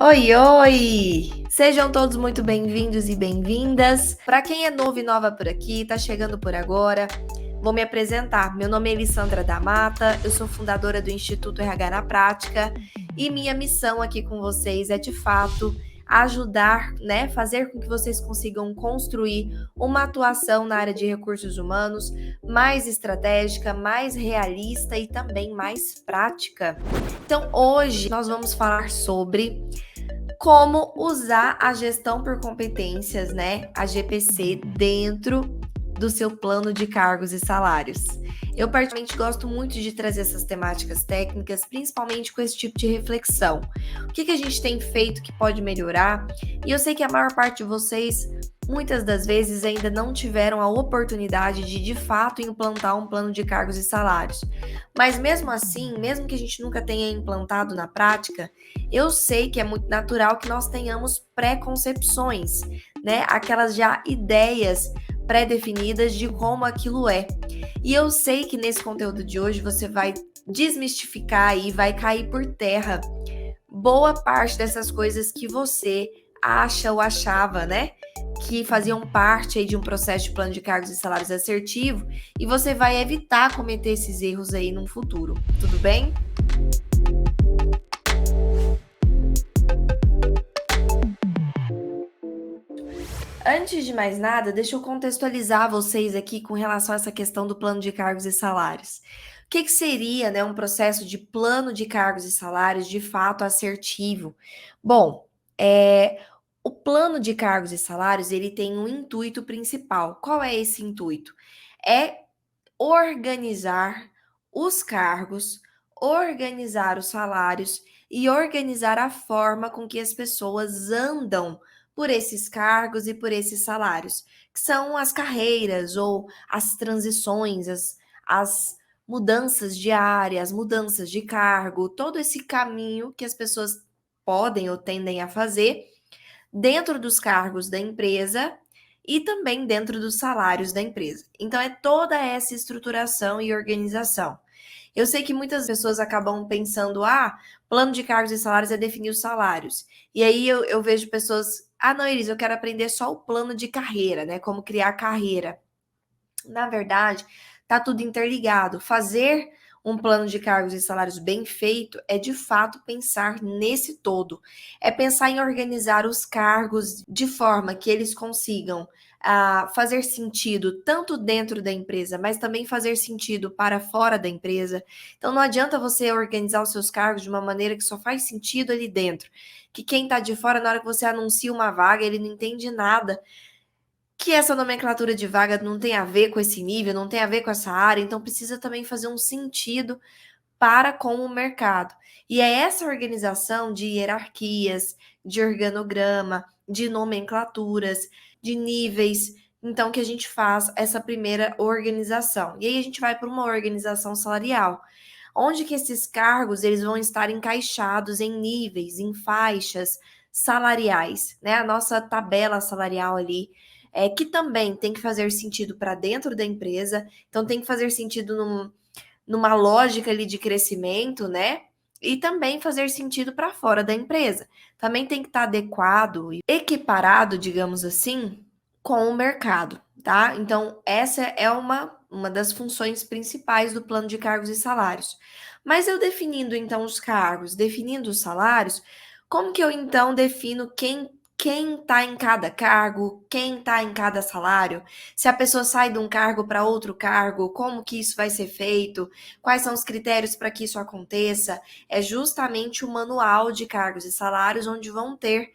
Oi, oi! Sejam todos muito bem-vindos e bem-vindas. Para quem é novo e nova por aqui, tá chegando por agora, vou me apresentar. Meu nome é Elissandra da Mata, eu sou fundadora do Instituto RH na Prática e minha missão aqui com vocês é, de fato, ajudar, fazer com que vocês consigam construir uma atuação na área de recursos humanos mais estratégica, mais realista e também mais prática. Então, hoje nós vamos falar sobre como usar a gestão por competências, a GPC, dentro do seu plano de cargos e salários. Eu particularmente gosto muito de trazer essas temáticas técnicas, principalmente com esse tipo de reflexão. O que a gente tem feito que pode melhorar? E eu sei que a maior parte de vocês, muitas das vezes, ainda não tiveram a oportunidade de fato, implantar um plano de cargos e salários. Mas mesmo assim, mesmo que a gente nunca tenha implantado na prática, eu sei que é muito natural que nós tenhamos preconcepções, Aquelas já ideias pré-definidas de como aquilo é. E eu sei que nesse conteúdo de hoje você vai desmistificar e vai cair por terra boa parte dessas coisas que você acha ou achava, que faziam parte aí de um processo de plano de cargos e salários assertivo, e você vai evitar cometer esses erros aí no futuro. Tudo bem? Antes de mais nada, deixa eu contextualizar vocês aqui com relação a essa questão do plano de cargos e salários. O que seria, um processo de plano de cargos e salários de fato assertivo? Bom, o plano de cargos e salários, ele tem um intuito principal. Qual é esse intuito? É organizar os cargos, organizar os salários e organizar a forma com que as pessoas andam por esses cargos e por esses salários, que são as carreiras ou as transições, as mudanças de área, as mudanças de cargo, todo esse caminho que as pessoas podem ou tendem a fazer dentro dos cargos da empresa e também dentro dos salários da empresa. Então, é toda essa estruturação e organização. Eu sei que muitas pessoas acabam pensando, plano de cargos e salários é definir os salários. E aí eu vejo pessoas, não, Iris, eu quero aprender só o plano de carreira, como criar carreira. Na verdade, tá tudo interligado. Fazer um plano de cargos e salários bem feito é, de fato, pensar nesse todo. É pensar em organizar os cargos de forma que eles consigam fazer sentido tanto dentro da empresa, mas também fazer sentido para fora da empresa. Então, não adianta você organizar os seus cargos de uma maneira que só faz sentido ali dentro. Que quem está de fora, na hora que você anuncia uma vaga, ele não entende nada, que essa nomenclatura de vaga não tem a ver com esse nível, não tem a ver com essa área, então precisa também fazer um sentido para com o mercado. E é essa organização de hierarquias, de organograma, de nomenclaturas, de níveis, então, que a gente faz essa primeira organização. E aí a gente vai para uma organização salarial, onde que esses cargos eles vão estar encaixados em níveis, em faixas salariais, A nossa tabela salarial ali, que também tem que fazer sentido para dentro da empresa, então tem que fazer sentido numa lógica ali de crescimento, E também fazer sentido para fora da empresa. Também tem que estar adequado e equiparado, digamos assim, com o mercado, tá? Então, essa é uma das funções principais do plano de cargos e salários. Mas eu definindo, então, os cargos, definindo os salários, como que eu, então, defino quem está em cada cargo, quem está em cada salário? Se a pessoa sai de um cargo para outro cargo, como que isso vai ser feito? Quais são os critérios para que isso aconteça? É justamente o manual de cargos e salários onde vão ter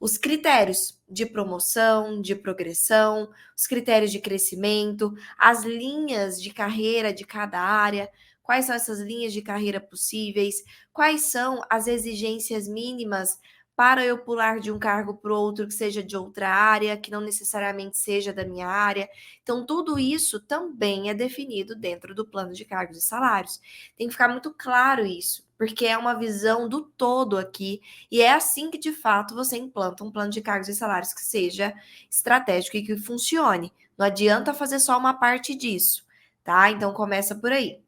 os critérios de promoção, de progressão, os critérios de crescimento, as linhas de carreira de cada área, quais são essas linhas de carreira possíveis, quais são as exigências mínimas para eu pular de um cargo para o outro que seja de outra área, que não necessariamente seja da minha área. Então, tudo isso também é definido dentro do plano de cargos e salários. Tem que ficar muito claro isso, porque é uma visão do todo aqui, e é assim que, de fato, você implanta um plano de cargos e salários que seja estratégico e que funcione. Não adianta fazer só uma parte disso, tá? Então, começa por aí.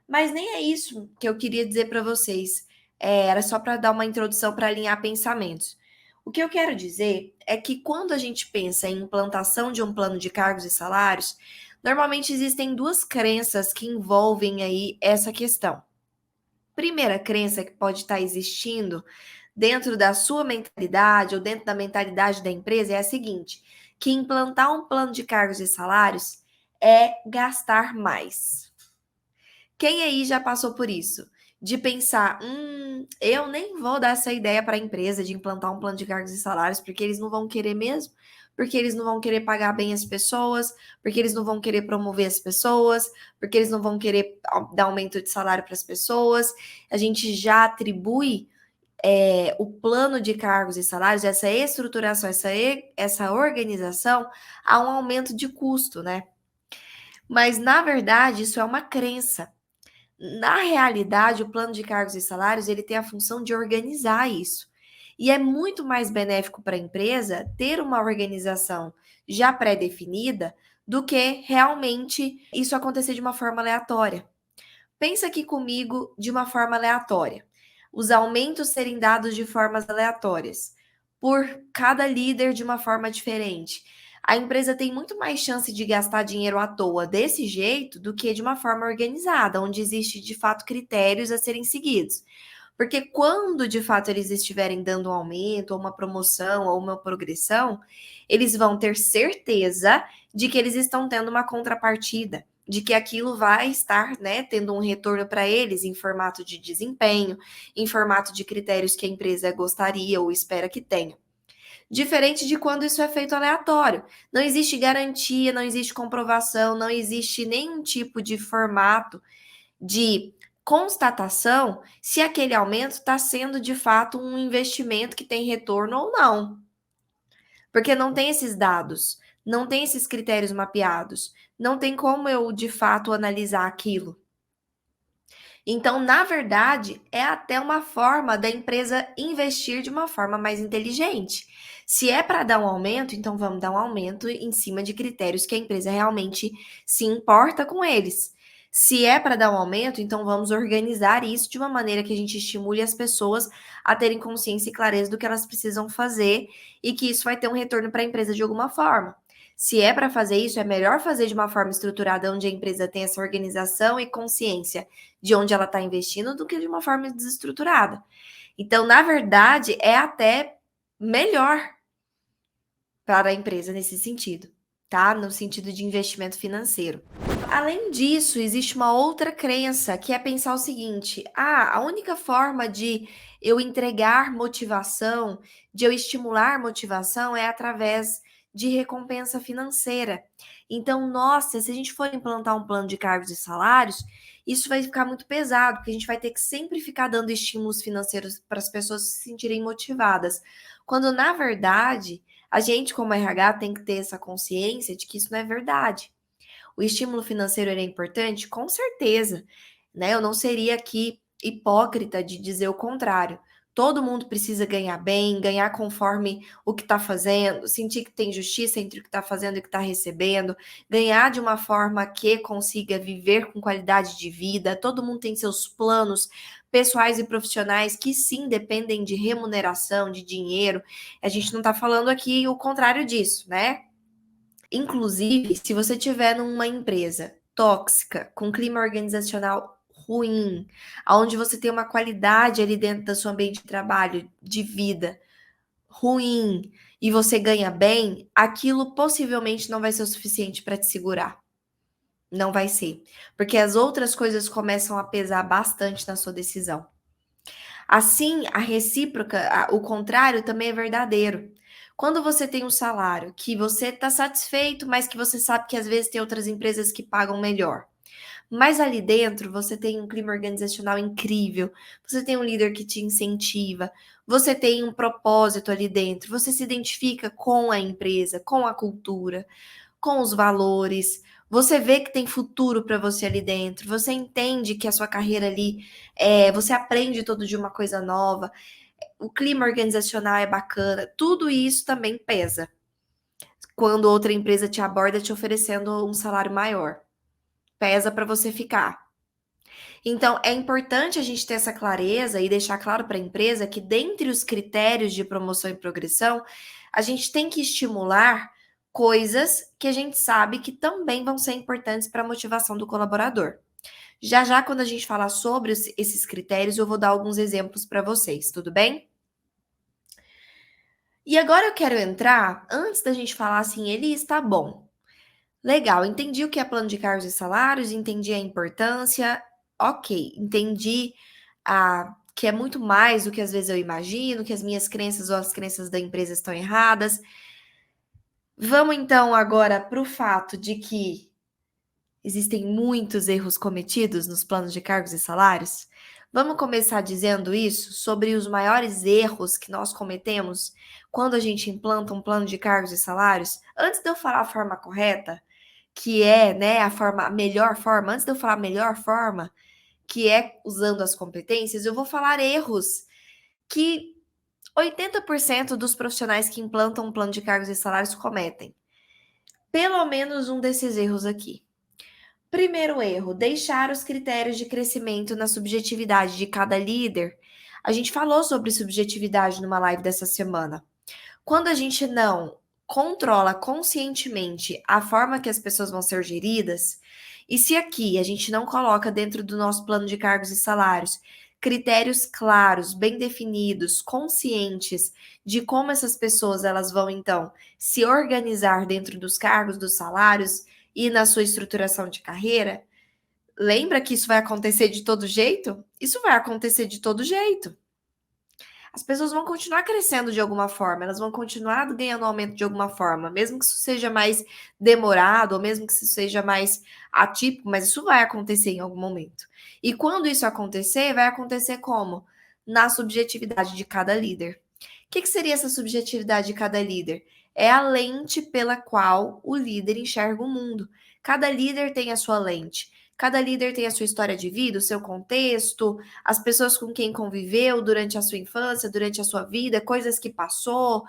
Mas nem é isso que eu queria dizer para vocês. era só para dar uma introdução para alinhar pensamentos. O que eu quero dizer é que quando a gente pensa em implantação de um plano de cargos e salários, normalmente existem duas crenças que envolvem aí essa questão. Primeira crença que pode estar existindo dentro da sua mentalidade ou dentro da mentalidade da empresa é a seguinte: que implantar um plano de cargos e salários é gastar mais. Quem aí já passou por isso? De pensar, eu nem vou dar essa ideia para a empresa de implantar um plano de cargos e salários, porque eles não vão querer mesmo, porque eles não vão querer pagar bem as pessoas, porque eles não vão querer promover as pessoas, porque eles não vão querer dar aumento de salário para as pessoas. A gente já atribui o plano de cargos e salários, essa estruturação, essa organização, a um aumento de custo, né? Mas, na verdade, isso é uma crença. Na realidade, o plano de cargos e salários, ele tem a função de organizar isso. E é muito mais benéfico para a empresa ter uma organização já pré-definida do que realmente isso acontecer de uma forma aleatória. Pensa aqui comigo de uma forma aleatória. Os aumentos serem dados de formas aleatórias, por cada líder de uma forma diferente. A empresa tem muito mais chance de gastar dinheiro à toa desse jeito do que de uma forma organizada, onde existe de fato critérios a serem seguidos. Porque quando de fato eles estiverem dando um aumento, ou uma promoção, ou uma progressão, eles vão ter certeza de que eles estão tendo uma contrapartida, de que aquilo vai estar, né, tendo um retorno para eles em formato de desempenho, em formato de critérios que a empresa gostaria ou espera que tenha. Diferente de quando isso é feito aleatório. Não existe garantia, não existe comprovação, não existe nenhum tipo de formato de constatação se aquele aumento está sendo de fato um investimento que tem retorno ou não. Porque não tem esses dados, não tem esses critérios mapeados, não tem como eu de fato analisar aquilo. Então, na verdade, é até uma forma da empresa investir de uma forma mais inteligente. Se é para dar um aumento, então vamos dar um aumento em cima de critérios que a empresa realmente se importa com eles. Se é para dar um aumento, então vamos organizar isso de uma maneira que a gente estimule as pessoas a terem consciência e clareza do que elas precisam fazer e que isso vai ter um retorno para a empresa de alguma forma. Se é para fazer isso, é melhor fazer de uma forma estruturada, onde a empresa tem essa organização e consciência de onde ela está investindo, do que de uma forma desestruturada. Então, na verdade, é até melhor para a empresa nesse sentido, tá? No sentido de investimento financeiro. Além disso, existe uma outra crença que é pensar o seguinte: a única forma de eu entregar motivação, de eu estimular motivação é através de recompensa financeira. Então, nossa, se a gente for implantar um plano de cargos e salários, isso vai ficar muito pesado, porque a gente vai ter que sempre ficar dando estímulos financeiros para as pessoas se sentirem motivadas. Quando, na verdade, a gente, como RH, tem que ter essa consciência de que isso não é verdade. O estímulo financeiro é importante? Com certeza, né? Eu não seria aqui hipócrita de dizer o contrário. Todo mundo precisa ganhar bem, ganhar conforme o que está fazendo, sentir que tem justiça entre o que está fazendo e o que está recebendo, ganhar de uma forma que consiga viver com qualidade de vida. Todo mundo tem seus planos pessoais e profissionais que sim dependem de remuneração, de dinheiro. A gente não está falando aqui o contrário disso, né? Inclusive, se você tiver numa empresa tóxica, com clima organizacional ruim, onde você tem uma qualidade ali dentro do seu ambiente de trabalho, de vida ruim, e você ganha bem, aquilo possivelmente não vai ser o suficiente para te segurar. Não vai ser, porque as outras coisas começam a pesar bastante na sua decisão. Assim, a recíproca, o contrário também é verdadeiro. Quando você tem um salário que você está satisfeito, mas que você sabe que às vezes tem outras empresas que pagam melhor. Mas ali dentro você tem um clima organizacional incrível, você tem um líder que te incentiva, você tem um propósito ali dentro, você se identifica com a empresa, com a cultura, com os valores, você vê que tem futuro para você ali dentro, você entende que a sua carreira ali, você aprende todo dia uma coisa nova, o clima organizacional é bacana, tudo isso também pesa quando outra empresa te aborda te oferecendo um salário maior. Pesa para você ficar. Então, é importante a gente ter essa clareza e deixar claro para a empresa que, dentre os critérios de promoção e progressão, a gente tem que estimular coisas que a gente sabe que também vão ser importantes para a motivação do colaborador. Já já, quando a gente falar sobre esses critérios, eu vou dar alguns exemplos para vocês, tudo bem? E agora eu quero entrar, antes da gente falar assim, ele está bom. Legal, entendi o que é plano de cargos e salários, entendi a importância, ok, entendi que é muito mais do que às vezes eu imagino, que as minhas crenças ou as crenças da empresa estão erradas. Vamos então agora para o fato de que existem muitos erros cometidos nos planos de cargos e salários? Vamos começar dizendo isso sobre os maiores erros que nós cometemos quando a gente implanta um plano de cargos e salários? Antes de eu falar a forma correta, que é, né, a melhor forma, antes de eu falar a melhor forma, que é usando as competências, eu vou falar erros que 80% dos profissionais que implantam um plano de cargos e salários cometem. Pelo menos um desses erros aqui. Primeiro erro, deixar os critérios de crescimento na subjetividade de cada líder. A gente falou sobre subjetividade numa live dessa semana. Quando a gente não controla conscientemente a forma que as pessoas vão ser geridas, e se aqui a gente não coloca dentro do nosso plano de cargos e salários critérios claros, bem definidos, conscientes de como essas pessoas elas vão então se organizar dentro dos cargos, dos salários e na sua estruturação de carreira, lembra que isso vai acontecer de todo jeito? Isso vai acontecer de todo jeito. As pessoas vão continuar crescendo de alguma forma, elas vão continuar ganhando aumento de alguma forma, mesmo que isso seja mais demorado, ou mesmo que isso seja mais atípico, mas isso vai acontecer em algum momento. E quando isso acontecer, vai acontecer como? Na subjetividade de cada líder. O que seria essa subjetividade de cada líder? É a lente pela qual o líder enxerga o mundo. Cada líder tem a sua lente. Cada líder tem a sua história de vida, o seu contexto, as pessoas com quem conviveu durante a sua infância, durante a sua vida, coisas que passou,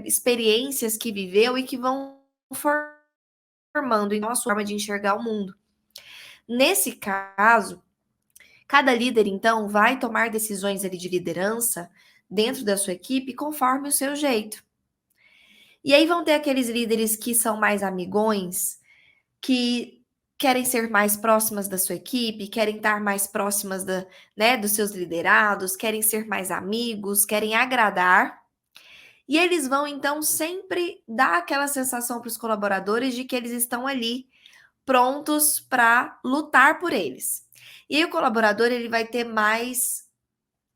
experiências que viveu e que vão formando em nossa forma de enxergar o mundo. Nesse caso, cada líder, então, vai tomar decisões ali de liderança dentro da sua equipe conforme o seu jeito. E aí vão ter aqueles líderes que são mais amigões, que querem ser mais próximas da sua equipe, querem estar mais próximas dos seus liderados, querem ser mais amigos, querem agradar. E eles vão, então, sempre dar aquela sensação para os colaboradores de que eles estão ali prontos para lutar por eles. E aí o colaborador ele vai ter mais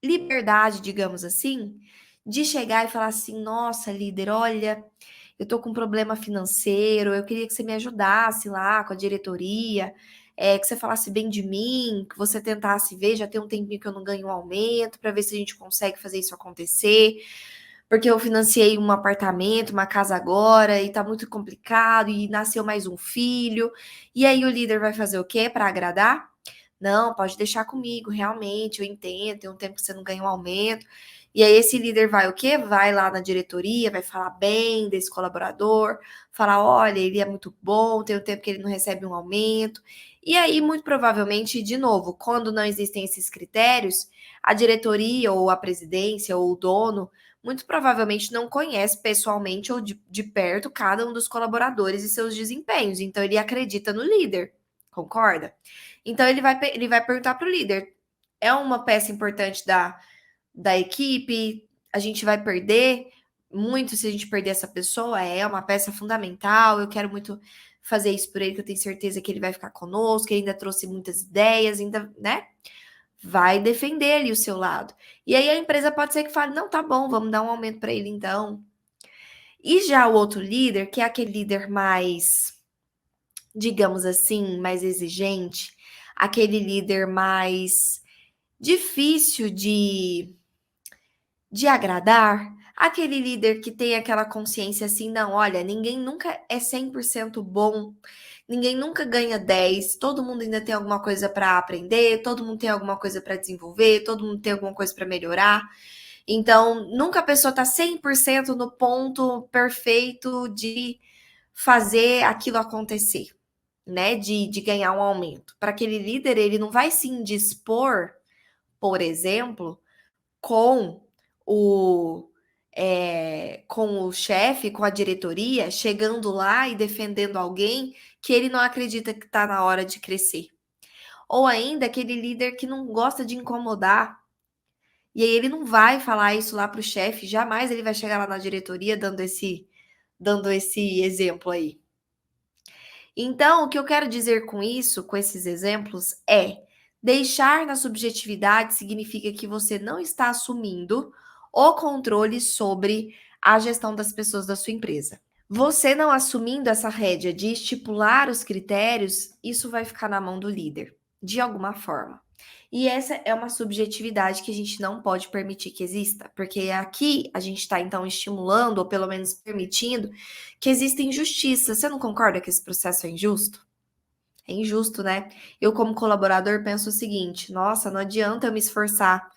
liberdade, digamos assim, de chegar e falar assim: nossa, líder, olha, eu tô com um problema financeiro, eu queria que você me ajudasse lá com a diretoria, que você falasse bem de mim, que você tentasse ver, já tem um tempinho que eu não ganho um aumento, para ver se a gente consegue fazer isso acontecer, porque eu financiei um apartamento, uma casa agora, e tá muito complicado, e nasceu mais um filho. E aí o líder vai fazer o quê para agradar? Não, pode deixar comigo, realmente, eu entendo, tem um tempo que você não ganha um aumento. E aí esse líder vai o quê? Vai lá na diretoria, vai falar bem desse colaborador, falar, olha, ele é muito bom, tem um tempo que ele não recebe um aumento. E aí, muito provavelmente, de novo, quando não existem esses critérios, a diretoria ou a presidência ou o dono, muito provavelmente não conhece pessoalmente ou de perto cada um dos colaboradores e seus desempenhos. Então, ele acredita no líder, concorda? Então, ele vai perguntar para o líder: é uma peça importante da equipe? A gente vai perder muito se a gente perder essa pessoa? É uma peça fundamental. Eu quero muito fazer isso por ele, que eu tenho certeza que ele vai ficar conosco, ele ainda trouxe muitas ideias, ainda, né? Vai defender ali o seu lado. E aí a empresa pode ser que fale: não, tá bom, vamos dar um aumento para ele então. E já o outro líder, que é aquele líder mais, digamos assim, mais exigente, aquele líder mais difícil de agradar, aquele líder que tem aquela consciência assim, não, olha, ninguém nunca é 100% bom, ninguém nunca ganha 10, todo mundo ainda tem alguma coisa para aprender, todo mundo tem alguma coisa para desenvolver, todo mundo tem alguma coisa para melhorar. Então, nunca a pessoa está 100% no ponto perfeito de fazer aquilo acontecer. né, de ganhar um aumento. Para aquele líder, ele não vai se indispor, por exemplo, com o com o chefe, com a diretoria, chegando lá e defendendo alguém que ele não acredita que está na hora de crescer. Ou ainda aquele líder que não gosta de incomodar. E aí ele não vai falar isso lá para o chefe, jamais ele vai chegar lá na diretoria dando esse exemplo aí. Então, o que eu quero dizer com isso, com esses exemplos, é deixar na subjetividade significa que você não está assumindo o controle sobre a gestão das pessoas da sua empresa. Você não assumindo essa rédea de estipular os critérios, isso vai ficar na mão do líder, de alguma forma. E essa é uma subjetividade que a gente não pode permitir que exista, porque aqui a gente está então estimulando, ou pelo menos permitindo, que exista injustiça. Você não concorda que esse processo é injusto? É injusto, né? Eu, como colaborador, penso o seguinte: nossa, não adianta eu me esforçar,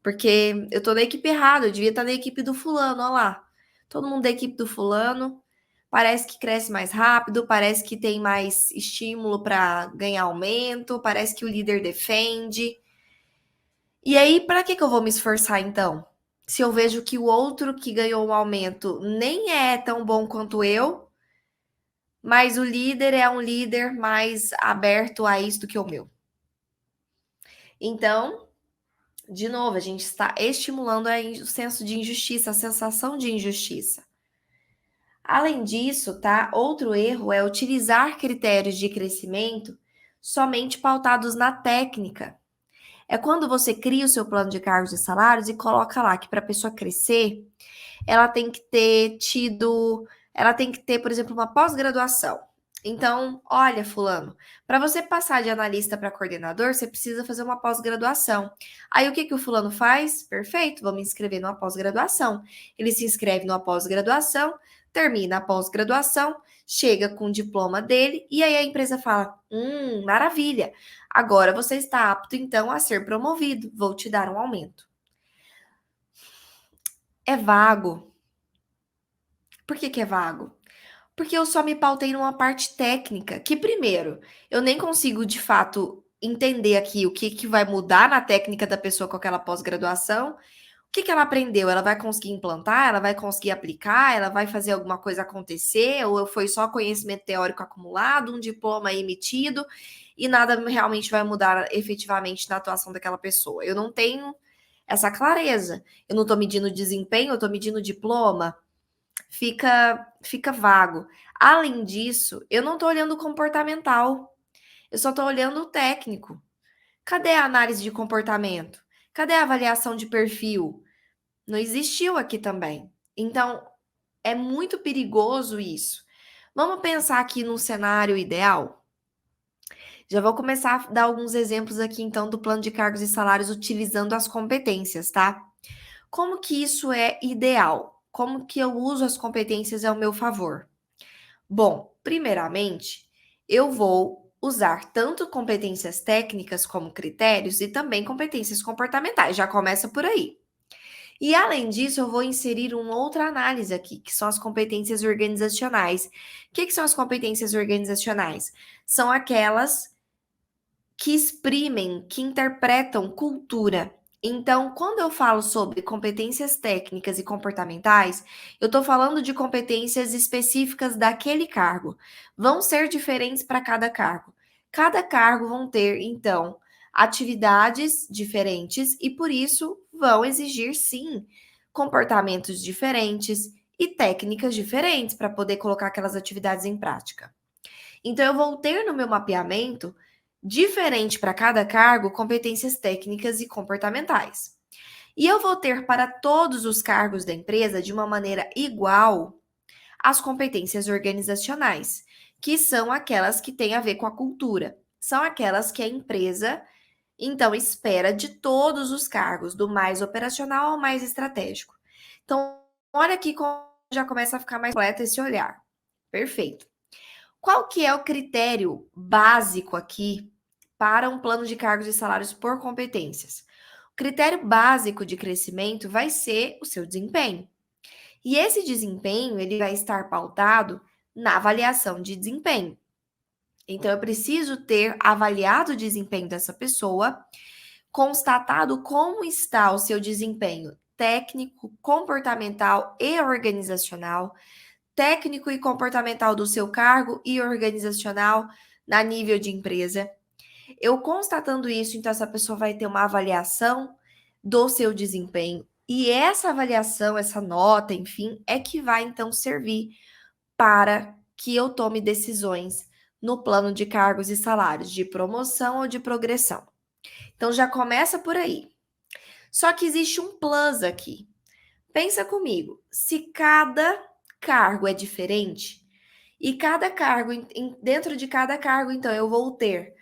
porque eu tô na equipe errada, eu devia estar na equipe do fulano, olha lá. Todo mundo da equipe do fulano, parece que cresce mais rápido, parece que tem mais estímulo para ganhar aumento, parece que o líder defende. E aí, para que eu vou me esforçar então? Se eu vejo que o outro que ganhou o aumento nem é tão bom quanto eu, mas o líder é um líder mais aberto a isso do que o meu. Então, de novo, a gente está estimulando o senso de injustiça, a sensação de injustiça. Além disso, tá? Outro erro é utilizar critérios de crescimento somente pautados na técnica. É quando você cria o seu plano de cargos e salários e coloca lá que para a pessoa crescer, ela tem que ela tem que ter, por exemplo, uma pós-graduação. Então, olha, fulano, para você passar de analista para coordenador, você precisa fazer uma pós-graduação. Aí o que que o fulano faz? Perfeito, vou me inscrever numa pós-graduação. Ele se inscreve numa pós-graduação, termina a pós-graduação, chega com o diploma dele e aí a empresa fala: maravilha, agora você está apto então a ser promovido, vou te dar um aumento." É vago. Por que que é vago? Porque eu só me pautei numa parte técnica, que primeiro, eu nem consigo de fato entender aqui o que que vai mudar na técnica da pessoa com aquela pós-graduação. O que que ela aprendeu? Ela vai conseguir implantar? Ela vai conseguir aplicar? Ela vai fazer alguma coisa acontecer? Ou foi só conhecimento teórico acumulado, um diploma emitido e nada realmente vai mudar efetivamente na atuação daquela pessoa? Eu não tenho essa clareza. Eu não estou medindo desempenho, eu estou medindo diploma. Fica vago. Além disso, eu não estou olhando o comportamental, eu só estou olhando o técnico. Cadê a análise de comportamento? Cadê a avaliação de perfil? Não existiu aqui também. Então, é muito perigoso isso. Vamos pensar aqui num cenário ideal? Já vou começar a dar alguns exemplos aqui, então, do plano de cargos e salários utilizando as competências, tá? Como que isso é ideal? Como que eu uso as competências ao meu favor? Bom, primeiramente, eu vou usar tanto competências técnicas como critérios e também competências comportamentais. Já começa por aí. E além disso, eu vou inserir uma outra análise aqui, que são as competências organizacionais. O que são as competências organizacionais? São aquelas que exprimem, que interpretam cultura. Então, quando eu falo sobre competências técnicas e comportamentais, eu estou falando de competências específicas daquele cargo. Vão ser diferentes para cada cargo. Cada cargo vão ter, então, atividades diferentes e, por isso, vão exigir, sim, comportamentos diferentes e técnicas diferentes para poder colocar aquelas atividades em prática. Então, eu vou ter no meu mapeamento, diferente para cada cargo, competências técnicas e comportamentais. E eu vou ter para todos os cargos da empresa, de uma maneira igual, as competências organizacionais, que são aquelas que têm a ver com a cultura. São aquelas que a empresa, então, espera de todos os cargos, do mais operacional ao mais estratégico. Então, olha aqui como já começa a ficar mais completo esse olhar. Perfeito. Qual que é o critério básico aqui para um plano de cargos e salários por competências? O critério básico de crescimento vai ser o seu desempenho. E esse desempenho, ele vai estar pautado na avaliação de desempenho. Então, eu preciso ter avaliado o desempenho dessa pessoa, constatado como está o seu desempenho técnico, comportamental e organizacional, técnico e comportamental do seu cargo e organizacional na nível de empresa. Eu constatando isso, então essa pessoa vai ter uma avaliação do seu desempenho. E essa avaliação, essa nota, enfim, é que vai então servir para que eu tome decisões no plano de cargos e salários, de promoção ou de progressão. Então já começa por aí. Só que existe um plus aqui. Pensa comigo, se cada cargo é diferente e cada cargo, dentro de cada cargo, então eu vou ter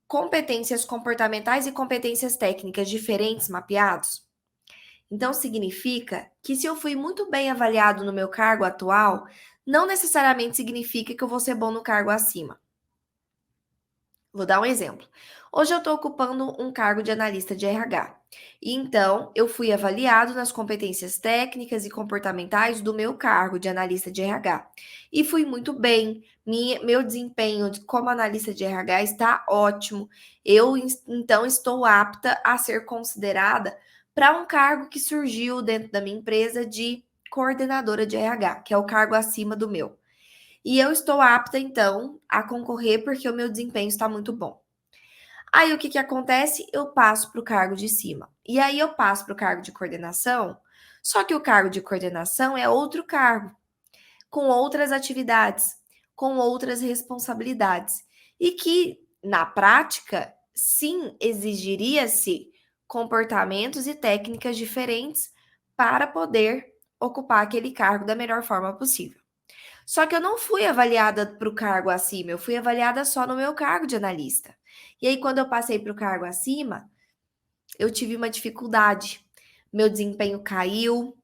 competências comportamentais e competências técnicas diferentes mapeados. Então significa que se eu fui muito bem avaliado no meu cargo atual, não necessariamente significa que eu vou ser bom no cargo acima. Vou dar um exemplo. Hoje eu estou ocupando um cargo de analista de RH. E então, eu fui avaliado nas competências técnicas e comportamentais do meu cargo de analista de RH. E fui muito bem. Meu desempenho como analista de RH está ótimo. Eu, então, estou apta a ser considerada para um cargo que surgiu dentro da minha empresa de coordenadora de RH, que é o cargo acima do meu. E eu estou apta, então, a concorrer porque o meu desempenho está muito bom. Aí o que acontece? Eu passo para o cargo de cima. E aí eu passo para o cargo de coordenação, só que o cargo de coordenação é outro cargo, com outras atividades, com outras responsabilidades. E que, na prática, sim, exigiria-se comportamentos e técnicas diferentes para poder ocupar aquele cargo da melhor forma possível. Só que eu não fui avaliada para o cargo acima, eu fui avaliada só no meu cargo de analista. E aí, quando eu passei para o cargo acima, eu tive uma dificuldade. Meu desempenho caiu,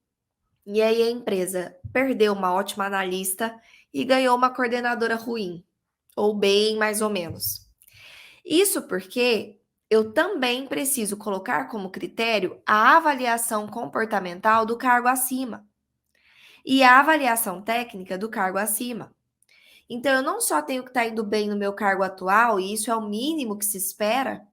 e aí a empresa perdeu uma ótima analista e ganhou uma coordenadora ruim, ou bem mais ou menos. Isso porque eu também preciso colocar como critério a avaliação comportamental do cargo acima e a avaliação técnica do cargo acima. Então, eu não só tenho que estar indo bem no meu cargo atual, e isso é o mínimo que se espera,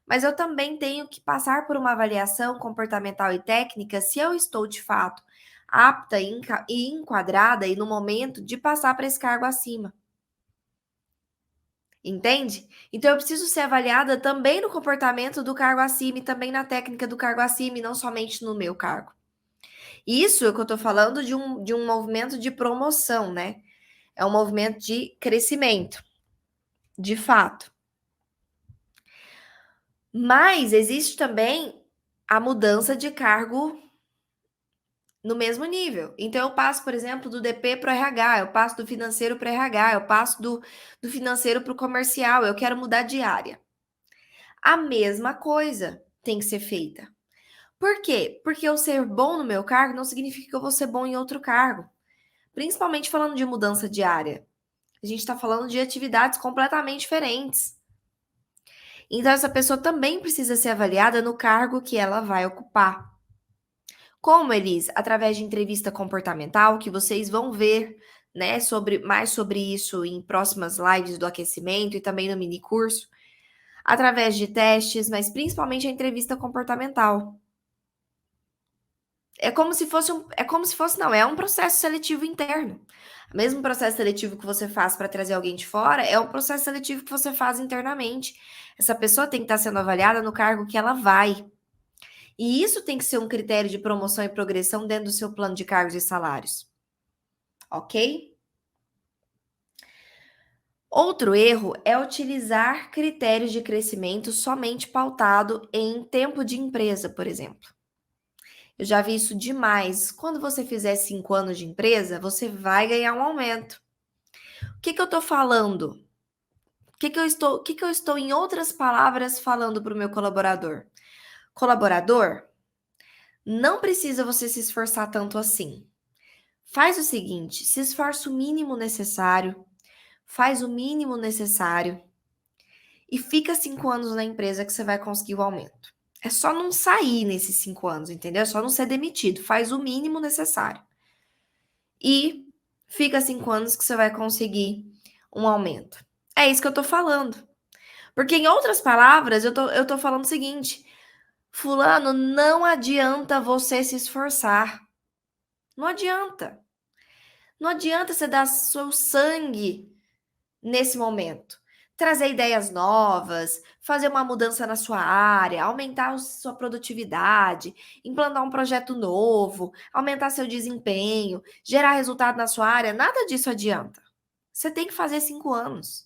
mas eu também tenho que passar por uma avaliação comportamental e técnica se eu estou de fato apta e enquadrada e no momento de passar para esse cargo acima. Entende? Então, eu preciso ser avaliada também no comportamento do cargo acima e também na técnica do cargo acima e não somente no meu cargo. Isso é o que eu estou falando de um movimento de promoção, né? É um movimento de crescimento, de fato. Mas existe também a mudança de cargo no mesmo nível. Então, eu passo, por exemplo, do DP para o RH, eu passo do financeiro para o RH, eu passo do financeiro para o comercial, eu quero mudar de área. A mesma coisa tem que ser feita. Por quê? Porque eu ser bom no meu cargo não significa que eu vou ser bom em outro cargo. Principalmente falando de mudança de área. A gente está falando de atividades completamente diferentes. Então, essa pessoa também precisa ser avaliada no cargo que ela vai ocupar. Como, Elis? Através de entrevista comportamental, que vocês vão ver, né, mais sobre isso em próximas lives do aquecimento e também no mini curso. Através de testes, mas principalmente a entrevista comportamental. É como se fosse não, é um processo seletivo interno. O mesmo processo seletivo que você faz para trazer alguém de fora é um processo seletivo que você faz internamente. Essa pessoa tem que estar sendo avaliada no cargo que ela vai. E isso tem que ser um critério de promoção e progressão dentro do seu plano de cargos e salários. Ok? Outro erro é utilizar critérios de crescimento somente pautado em tempo de empresa, por exemplo. Eu já vi isso demais. Quando você fizer 5 anos de empresa, você vai ganhar um aumento. O que eu estou falando? O que eu estou, em outras palavras, falando para o meu colaborador? Colaborador, não precisa você se esforçar tanto assim. Faz o seguinte, se esforça o mínimo necessário, faz o mínimo necessário e fica 5 anos na empresa que você vai conseguir o aumento. É só não sair nesses 5 anos, entendeu? É só não ser demitido. Faz o mínimo necessário. E fica 5 anos que você vai conseguir um aumento. É isso que eu tô falando. Porque, em outras palavras, eu tô falando o seguinte: fulano, não adianta você se esforçar. Não adianta. Não adianta você dar seu sangue nesse momento. Trazer ideias novas, fazer uma mudança na sua área, aumentar sua produtividade, implantar um projeto novo, aumentar seu desempenho, gerar resultado na sua área, nada disso adianta. Você tem que fazer 5 anos.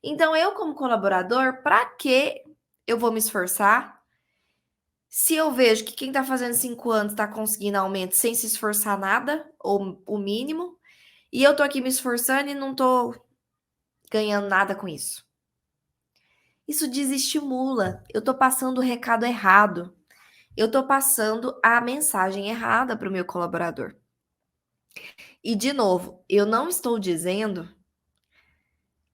Então, eu, como colaborador, para que eu vou me esforçar? Se eu vejo que quem está fazendo 5 anos está conseguindo aumento sem se esforçar nada, ou o mínimo, e eu tô aqui me esforçando e não tô ganhando nada com isso. Isso desestimula. Eu tô passando o recado errado. Eu tô passando a mensagem errada para o meu colaborador. E, de novo, eu não estou dizendo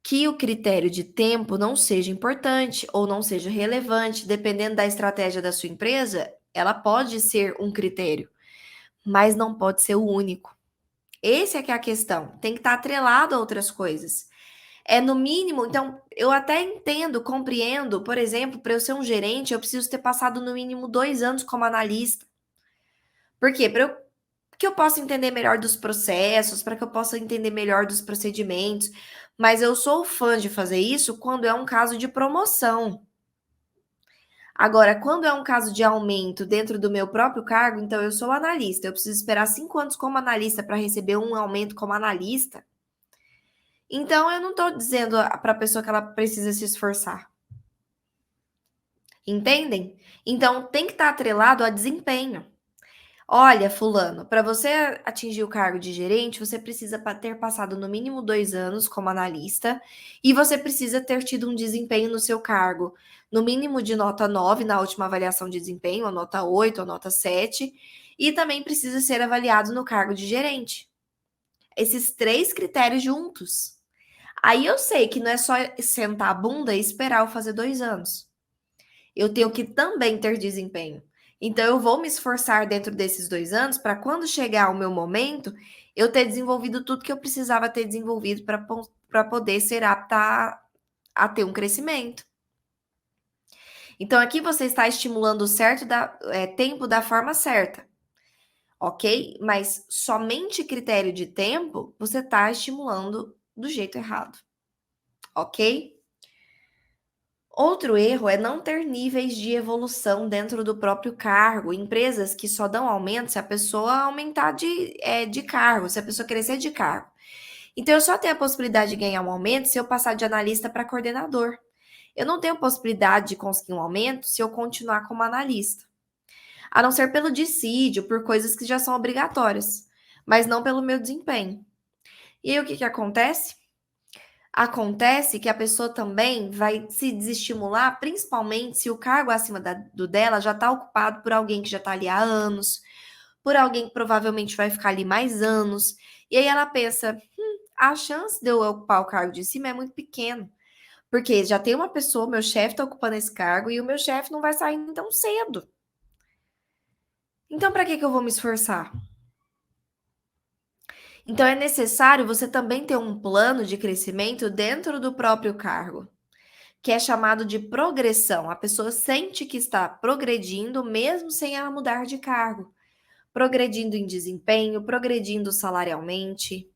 que o critério de tempo não seja importante ou não seja relevante, dependendo da estratégia da sua empresa, ela pode ser um critério, mas não pode ser o único. Esse é que é a questão. Tem que estar atrelado a outras coisas. É no mínimo, então, eu até entendo, compreendo, por exemplo, para eu ser um gerente, eu preciso ter passado no mínimo 2 anos como analista. Por quê? Para que eu possa entender melhor dos processos, para que eu possa entender melhor dos procedimentos. Mas eu sou fã de fazer isso quando é um caso de promoção. Agora, quando é um caso de aumento dentro do meu próprio cargo, então eu sou analista. Eu preciso esperar 5 anos como analista para receber um aumento como analista. Então, eu não estou dizendo para a pessoa que ela precisa se esforçar. Entendem? Então, tem que estar atrelado a desempenho. Olha, fulano, para você atingir o cargo de gerente, você precisa ter passado no mínimo 2 anos como analista e você precisa ter tido um desempenho no seu cargo, no mínimo de nota 9 na última avaliação de desempenho, a nota 8, a nota 7, e também precisa ser avaliado no cargo de gerente. Esses 3 critérios juntos. Aí eu sei que não é só sentar a bunda e esperar eu fazer 2 anos. Eu tenho que também ter desempenho. Então, eu vou me esforçar dentro desses 2 anos para quando chegar o meu momento, eu ter desenvolvido tudo que eu precisava ter desenvolvido para poder ser apta a ter um crescimento. Então, aqui você está estimulando o certo tempo da forma certa, ok? Mas somente critério de tempo, você está estimulando do jeito errado, ok? Outro erro é não ter níveis de evolução dentro do próprio cargo. Empresas que só dão aumento se a pessoa aumentar de cargo, se a pessoa crescer de cargo. Então, eu só tenho a possibilidade de ganhar um aumento se eu passar de analista para coordenador. Eu não tenho possibilidade de conseguir um aumento se eu continuar como analista. A não ser pelo dissídio, por coisas que já são obrigatórias, mas não pelo meu desempenho. E aí, o que acontece? Acontece que a pessoa também vai se desestimular, principalmente se o cargo acima do dela já está ocupado por alguém que já está ali há anos, por alguém que provavelmente vai ficar ali mais anos. E aí ela pensa: a chance de eu ocupar o cargo de cima é muito pequeno, porque já tem uma pessoa, meu chefe está ocupando esse cargo e o meu chefe não vai sair tão cedo. Então, para que eu vou me esforçar? Então, é necessário você também ter um plano de crescimento dentro do próprio cargo, que é chamado de progressão. A pessoa sente que está progredindo mesmo sem ela mudar de cargo, progredindo em desempenho, progredindo salarialmente.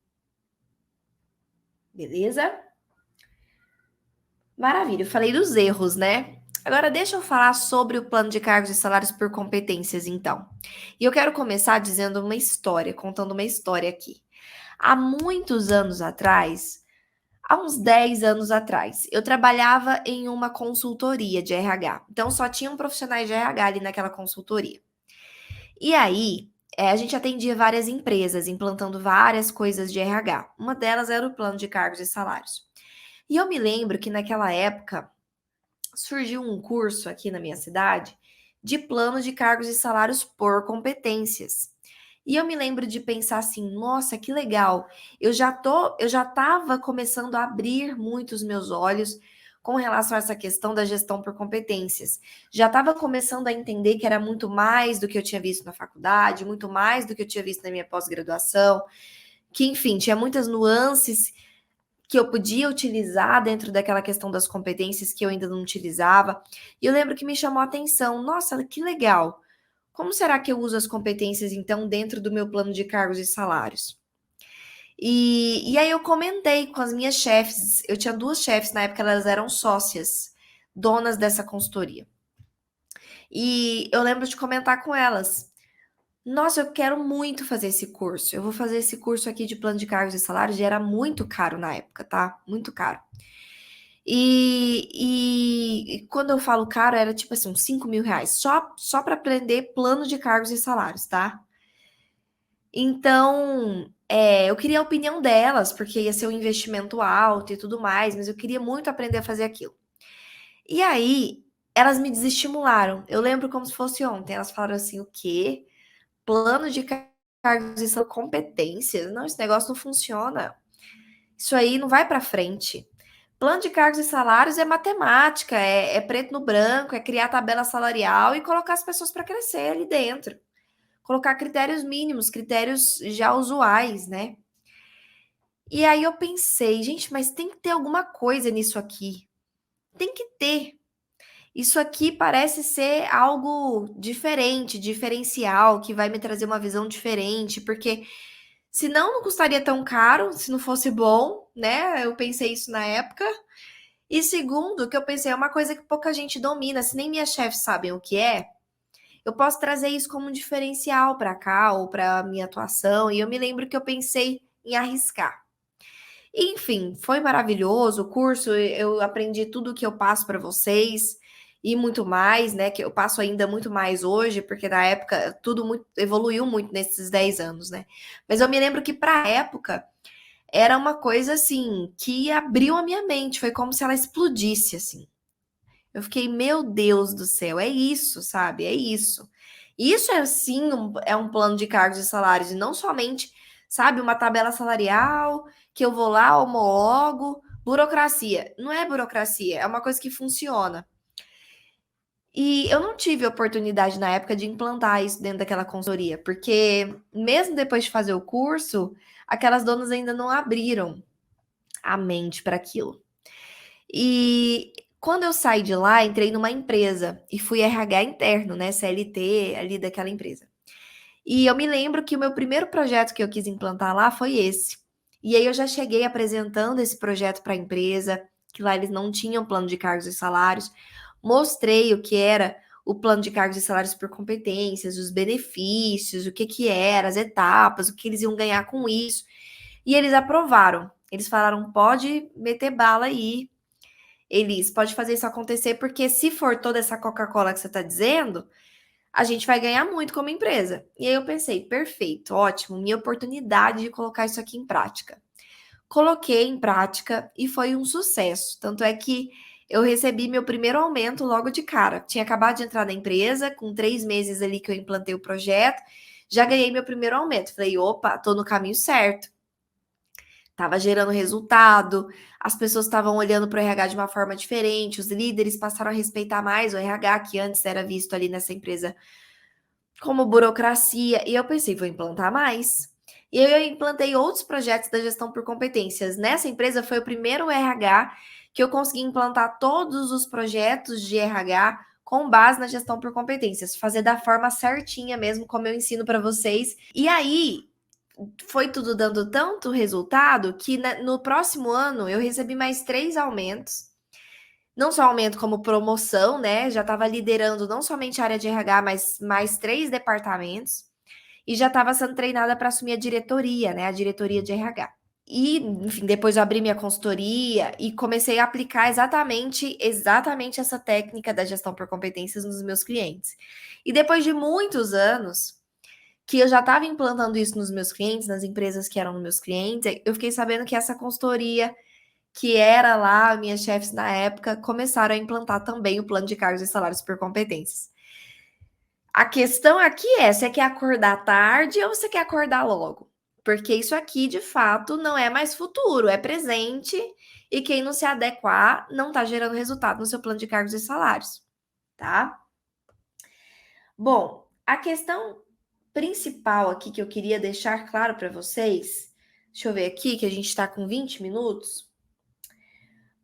Beleza? Maravilha, eu falei dos erros, né? Agora deixa eu falar sobre o plano de cargos e salários por competências, então. E eu quero começar dizendo uma história, contando uma história aqui. Há muitos anos atrás, há uns 10 anos atrás, eu trabalhava em uma consultoria de RH. Então, só tinham profissionais de RH ali naquela consultoria. E aí, a gente atendia várias empresas, implantando várias coisas de RH. Uma delas era o plano de cargos e salários. E eu me lembro que naquela época surgiu um curso aqui na minha cidade de plano de cargos e salários por competências. E eu me lembro de pensar assim, nossa, que legal. Eu já estava começando a abrir muito os meus olhos com relação a essa questão da gestão por competências. Já estava começando a entender que era muito mais do que eu tinha visto na faculdade, muito mais do que eu tinha visto na minha pós-graduação, que enfim, tinha muitas nuances que eu podia utilizar dentro daquela questão das competências que eu ainda não utilizava. E eu lembro que me chamou a atenção, nossa, que legal. Como será que eu uso as competências, então, dentro do meu plano de cargos e salários? E aí eu comentei com as minhas chefes. Eu tinha duas chefes na época, elas eram sócias, donas dessa consultoria. E eu lembro de comentar com elas. Nossa, eu quero muito fazer esse curso. Eu vou fazer esse curso aqui de plano de cargos e salários e era muito caro na época, tá? Muito caro. E quando eu falo caro, era tipo assim, uns 5 mil reais, só para aprender plano de cargos e salários, tá? Então, eu queria a opinião delas, porque ia ser um investimento alto e tudo mais, mas eu queria muito aprender a fazer aquilo. E aí, elas me desestimularam. Eu lembro como se fosse ontem. Elas falaram assim: o quê? Plano de cargos e são competências? Não, esse negócio não funciona. Isso aí não vai para frente. Plano de cargos e salários é matemática, é preto no branco, é criar tabela salarial e colocar as pessoas para crescer ali dentro. Colocar critérios mínimos, critérios já usuais, né? E aí eu pensei, gente, mas tem que ter alguma coisa nisso aqui. Tem que ter. Isso aqui parece ser algo diferente, diferencial, que vai me trazer uma visão diferente, porque senão não custaria tão caro, se não fosse bom, né? Eu pensei isso na época. E segundo, que eu pensei, é uma coisa que pouca gente domina, se nem minhas chefes sabem o que é, eu posso trazer isso como um diferencial para cá ou para minha atuação. E eu me lembro que eu pensei em arriscar. Enfim, foi maravilhoso o curso, eu aprendi tudo o que eu passo para vocês e muito mais, né, que eu passo ainda muito mais hoje, porque na época tudo muito, evoluiu muito nesses 10 anos, né? Mas eu me lembro que para a época era uma coisa assim que abriu a minha mente, foi como se ela explodisse assim. Eu fiquei, meu Deus do céu, é isso, sabe? É isso. Isso é sim é um plano de cargos e salários, e não somente, sabe, uma tabela salarial que eu vou lá, homologo, burocracia. Não é burocracia, é uma coisa que funciona. E eu não tive oportunidade na época de implantar isso dentro daquela consultoria, porque mesmo depois de fazer o curso, aquelas donas ainda não abriram a mente para aquilo. E quando eu saí de lá, entrei numa empresa e fui RH interno, né, CLT ali daquela empresa. E eu me lembro que o meu primeiro projeto que eu quis implantar lá foi esse. E aí eu já cheguei apresentando esse projeto para a empresa, que lá eles não tinham plano de cargos e salários. Mostrei o que era o plano de cargos e salários por competências, os benefícios, o que que era, as etapas, o que eles iam ganhar com isso. E eles aprovaram. Eles falaram: "Pode meter bala aí, Elis, pode fazer isso acontecer, porque se for toda essa Coca-Cola que você está dizendo, a gente vai ganhar muito como empresa." E aí eu pensei, perfeito, ótimo, minha oportunidade de colocar isso aqui em prática. Coloquei em prática e foi um sucesso. Tanto é que eu recebi meu primeiro aumento logo de cara. Tinha acabado de entrar na empresa, com 3 meses ali que eu implantei o projeto, já ganhei meu primeiro aumento. Falei, opa, tô no caminho certo. Estava gerando resultado, as pessoas estavam olhando para o RH de uma forma diferente, os líderes passaram a respeitar mais o RH, que antes era visto ali nessa empresa como burocracia, e eu pensei, vou implantar mais. E eu implantei outros projetos da gestão por competências. Nessa empresa foi o primeiro RH que eu consegui implantar todos os projetos de RH com base na gestão por competências, fazer da forma certinha mesmo, como eu ensino para vocês. E aí, foi tudo dando tanto resultado que no próximo ano eu recebi mais 3 aumentos. Não só aumento como promoção, né? Já estava liderando não somente a área de RH, mas mais 3 departamentos. E já estava sendo treinada para assumir a diretoria, né? A diretoria de RH. E, enfim, depois eu abri minha consultoria e comecei a aplicar exatamente essa técnica da gestão por competências nos meus clientes. E depois de muitos anos, que eu já estava implantando isso nos meus clientes, nas empresas que eram meus clientes, eu fiquei sabendo que essa consultoria, que era lá, minhas chefes na época, começaram a implantar também o plano de cargos e salários por competências. A questão aqui é, você quer acordar tarde ou você quer acordar logo? Porque isso aqui, de fato, não é mais futuro, é presente, e quem não se adequar não está gerando resultado no seu plano de cargos e salários, tá? Bom, a questão principal aqui que eu queria deixar claro para vocês, deixa eu ver aqui que a gente está com 20 minutos.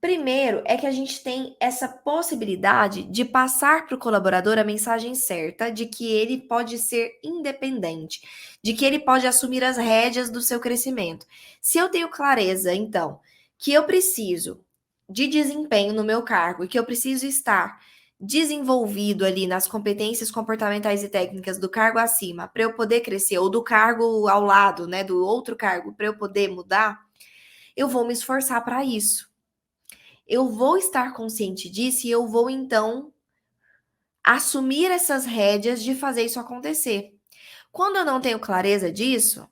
Primeiro é que a gente tem essa possibilidade de passar para o colaborador a mensagem certa de que ele pode ser independente, de que ele pode assumir as rédeas do seu crescimento. Se eu tenho clareza, então, que eu preciso de desempenho no meu cargo e que eu preciso estar desenvolvido ali nas competências comportamentais e técnicas do cargo acima para eu poder crescer, ou do cargo ao lado, né, do outro cargo, para eu poder mudar, eu vou me esforçar para isso. Eu vou estar consciente disso e eu vou então assumir essas rédeas de fazer isso acontecer. Quando eu não tenho clareza disso,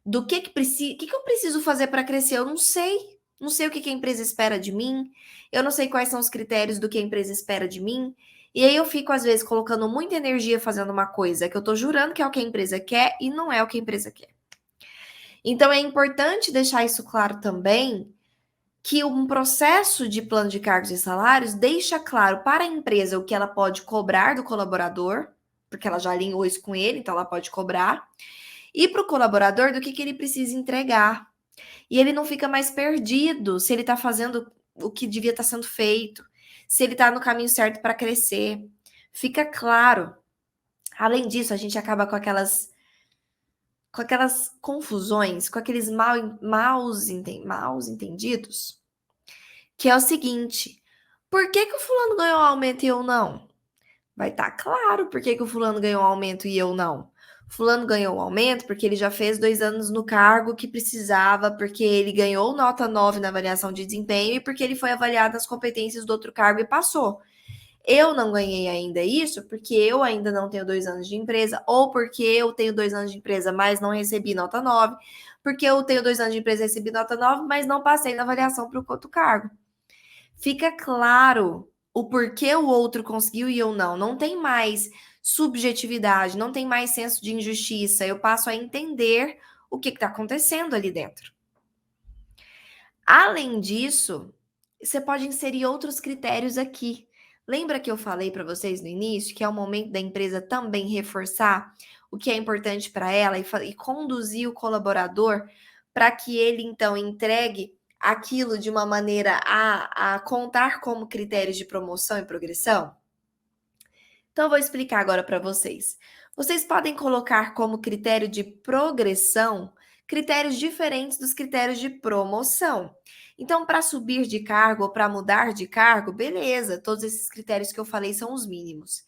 do que eu preciso fazer para crescer, eu não sei. Não sei o que a empresa espera de mim, eu não sei quais são os critérios do que a empresa espera de mim. E aí eu fico, às vezes, colocando muita energia fazendo uma coisa que eu tô jurando que é o que a empresa quer e não é o que a empresa quer. Então é importante deixar isso claro também, que um processo de plano de cargos e salários deixa claro para a empresa o que ela pode cobrar do colaborador, porque ela já alinhou isso com ele, então ela pode cobrar, e para o colaborador do que ele precisa entregar. E ele não fica mais perdido se ele está fazendo o que devia estar sendo feito, se ele está no caminho certo para crescer. Fica claro. Além disso, a gente acaba com aquelas confusões, com aqueles maus entendidos, que é o seguinte: por que que o fulano ganhou um aumento e eu não? Vai estar claro por que que o fulano ganhou um aumento e eu não. Fulano ganhou um aumento porque ele já fez 2 anos no cargo que precisava, porque ele ganhou nota 9 na avaliação de desempenho e porque ele foi avaliado nas competências do outro cargo e passou. Eu não ganhei ainda isso porque eu ainda não tenho 2 anos de empresa, ou porque eu tenho 2 anos de empresa, mas não recebi nota 9, porque eu tenho 2 anos de empresa e recebi nota 9, mas não passei na avaliação para o outro cargo. Fica claro o porquê o outro conseguiu e eu não. Não tem mais subjetividade, não tem mais senso de injustiça. Eu passo a entender o que está acontecendo ali dentro. Além disso, você pode inserir outros critérios aqui. Lembra que eu falei para vocês no início que é o momento da empresa também reforçar o que é importante para ela e conduzir o colaborador para que ele então entregue aquilo de uma maneira a contar como critérios de promoção e progressão? Então, eu vou explicar agora para vocês. Vocês podem colocar como critério de progressão critérios diferentes dos critérios de promoção. Então, para subir de cargo ou para mudar de cargo, beleza, todos esses critérios que eu falei são os mínimos.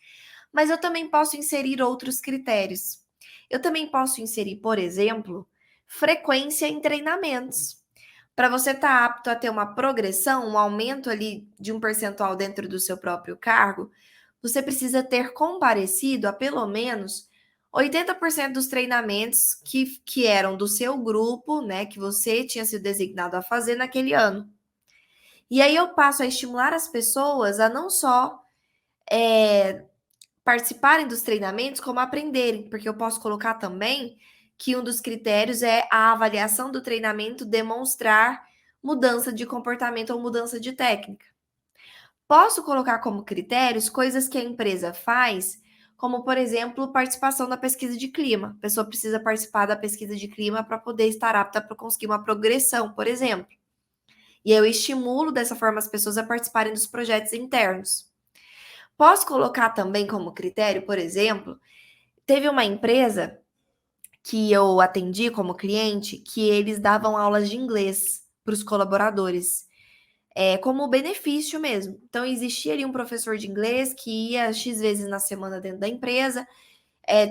Mas eu também posso inserir outros critérios. Eu também posso inserir, por exemplo, frequência em treinamentos. Para você estar apto a ter uma progressão, um aumento ali de um percentual dentro do seu próprio cargo, você precisa ter comparecido a pelo menos 80% dos treinamentos que eram do seu grupo, né, que você tinha sido designado a fazer naquele ano. E aí eu passo a estimular as pessoas a não só participarem dos treinamentos, como aprenderem, porque eu posso colocar também que um dos critérios é a avaliação do treinamento demonstrar mudança de comportamento ou mudança de técnica. Posso colocar como critérios coisas que a empresa faz, como, por exemplo, participação na pesquisa de clima. A pessoa precisa participar da pesquisa de clima para poder estar apta para conseguir uma progressão, por exemplo. E eu estimulo dessa forma as pessoas a participarem dos projetos internos. Posso colocar também como critério, por exemplo, teve uma empresa que eu atendi como cliente que eles davam aulas de inglês para os colaboradores. Como benefício mesmo. Então, existia ali um professor de inglês que ia X vezes na semana dentro da empresa,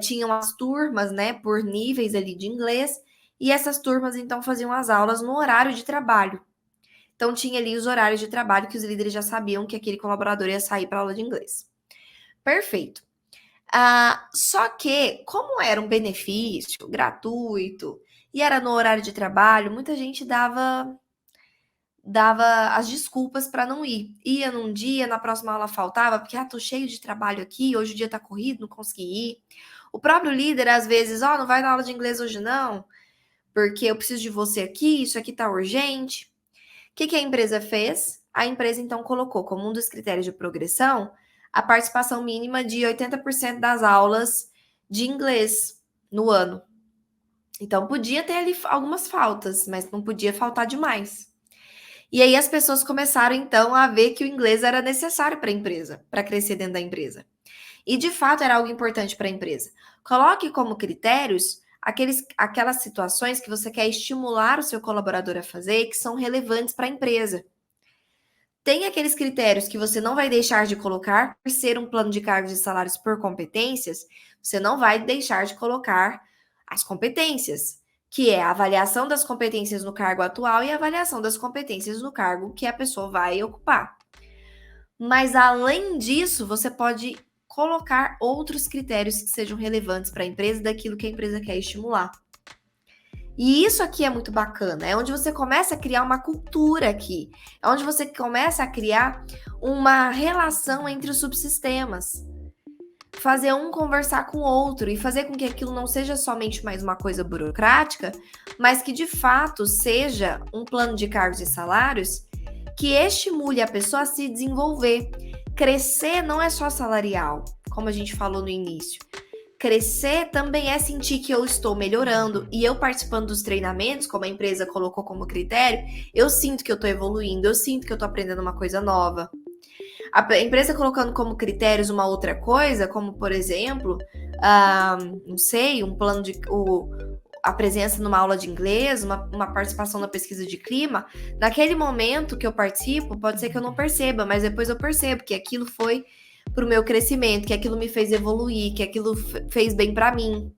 tinham as turmas, né, por níveis ali de inglês, e essas turmas, então, faziam as aulas no horário de trabalho. Então, tinha ali os horários de trabalho que os líderes já sabiam que aquele colaborador ia sair para aula de inglês. Perfeito. Só que, como era um benefício gratuito e era no horário de trabalho, muita gente dava as desculpas para não ir. Ia num dia, na próxima aula faltava, porque tô cheio de trabalho aqui, hoje o dia tá corrido, não consegui ir. O próprio líder, às vezes, não vai na aula de inglês hoje não, porque eu preciso de você aqui, isso aqui tá urgente. O que a empresa fez? A empresa, então, colocou como um dos critérios de progressão a participação mínima de 80% das aulas de inglês no ano. Então, podia ter ali algumas faltas, mas não podia faltar demais. E aí as pessoas começaram, então, a ver que o inglês era necessário para a empresa, para crescer dentro da empresa. E, de fato, era algo importante para a empresa. Coloque como critérios aquelas situações que você quer estimular o seu colaborador a fazer e que são relevantes para a empresa. Tem aqueles critérios que você não vai deixar de colocar, por ser um plano de cargos e salários por competências, você não vai deixar de colocar as competências, que é a avaliação das competências no cargo atual e a avaliação das competências no cargo que a pessoa vai ocupar. Mas, além disso, você pode colocar outros critérios que sejam relevantes para a empresa, daquilo que a empresa quer estimular. E isso aqui é muito bacana, é onde você começa a criar uma cultura aqui, é onde você começa a criar uma relação entre os subsistemas, fazer um conversar com o outro e fazer com que aquilo não seja somente mais uma coisa burocrática, mas que de fato seja um plano de cargos e salários que estimule a pessoa a se desenvolver. Crescer não é só salarial, como a gente falou no início. Crescer também é sentir que eu estou melhorando e eu participando dos treinamentos, como a empresa colocou como critério, eu sinto que eu estou evoluindo, eu sinto que eu estou aprendendo uma coisa nova. A empresa colocando como critérios uma outra coisa, como por exemplo, não sei, um plano de a presença numa aula de inglês, uma participação na pesquisa de clima, naquele momento que eu participo, pode ser que eu não perceba, mas depois eu percebo que aquilo foi para o meu crescimento, que aquilo me fez evoluir, que aquilo fez bem para mim.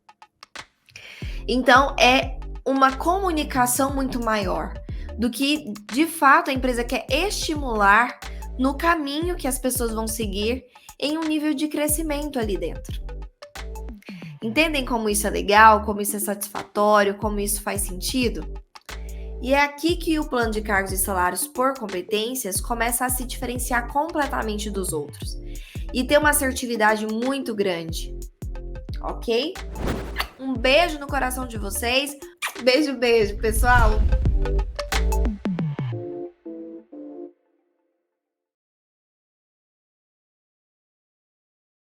Então, é uma comunicação muito maior do que, de fato, a empresa quer estimular no caminho que as pessoas vão seguir em um nível de crescimento ali dentro. Entendem como isso é legal, como isso é satisfatório, como isso faz sentido? E é aqui que o plano de cargos e salários por competências começa a se diferenciar completamente dos outros e ter uma assertividade muito grande, ok? Um beijo no coração de vocês. Beijo, beijo, pessoal!